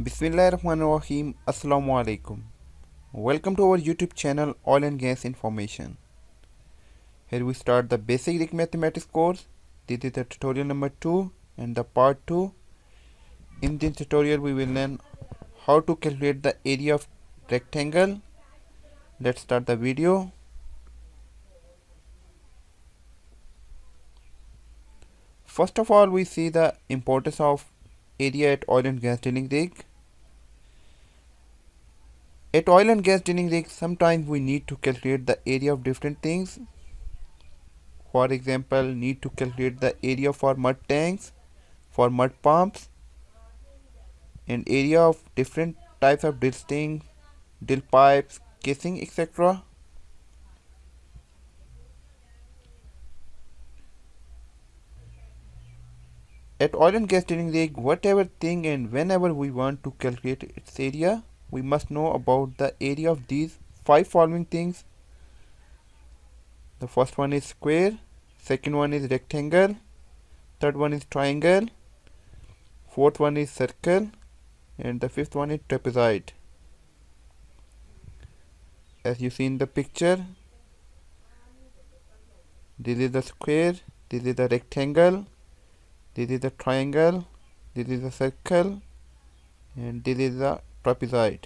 Bismillahirrahmanirrahim. Assalamu alaikum. Welcome to our YouTube channel Oil and Gas Information. Here we start the basic mathematics course. This is the tutorial number 2 and the part 2. In this tutorial we will learn how to calculate the area of rectangle. Let's start the video. First of all, we see the importance of area at oil and gas drilling rig. At oil and gas drilling rig, sometimes we need to calculate the area of different things. For example, need to calculate the area for mud tanks, for mud pumps, and area of different types of drill stings, drill pipes, casing, etc. At oil and gas drilling rig, whatever thing and whenever we want to calculate its area, we must know about the area of these 5 following things. The first one is square, second one is rectangle, third one is triangle, fourth one is circle, and the fifth one is trapezoid. As you see in the picture, this is the square, this is the rectangle, this is the triangle, this is the circle, and this is the trapezoid.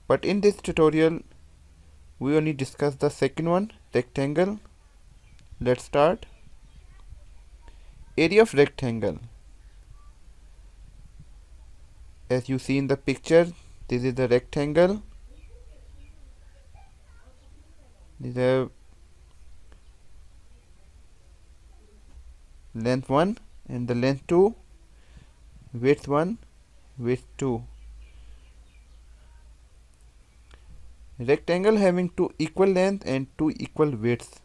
But in this tutorial we only discuss the second one, rectangle. Let's start. Area of rectangle. As you see in the picture, this is the rectangle. This is the length 1 and the length 2, width 1, width 2. Rectangle having 2 equal length and 2 equal widths.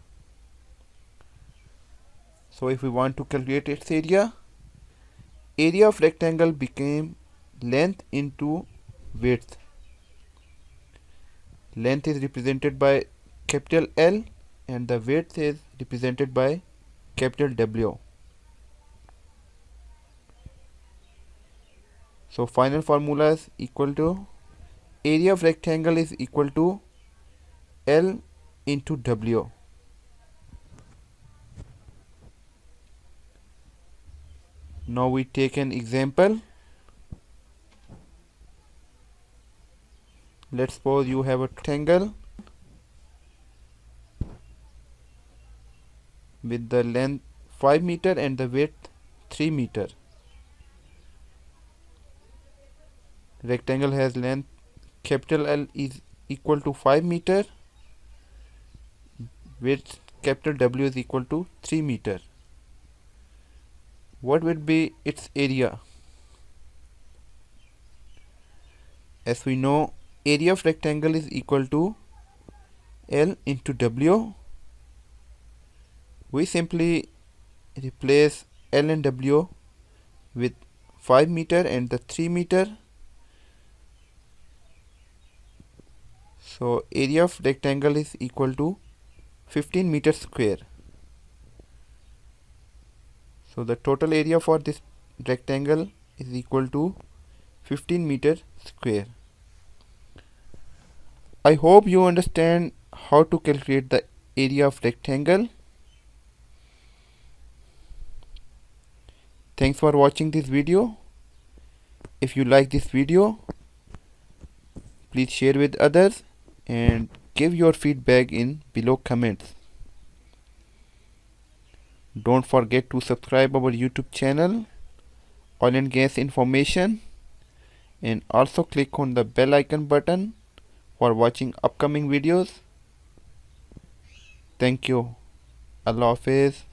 So if we want to calculate its area of rectangle became length into width. Length is represented by capital L and the width is represented by capital W. So final formula is equal to area of rectangle is equal to L into W. Now we take an example. Let's suppose you have a rectangle with the length 5 meter and the width 3 meter. Rectangle has length capital L is equal to 5 meter, width capital W is equal to 3 meter. What would be its area? As we know, area of rectangle is equal to L into W. We simply replace L and W with 5 meter and the 3 meter. So area of rectangle is equal to 15 meters square. So the total area for this rectangle is equal to 15 meter square. I hope you understand how to calculate the area of rectangle. Thanks for watching this video. If you like this video, please share with others and give your feedback in below comments. Don't forget to subscribe our YouTube channel Oil and Gas Information and also click on the bell icon button for watching upcoming videos. Thank you. Allah Hafiz.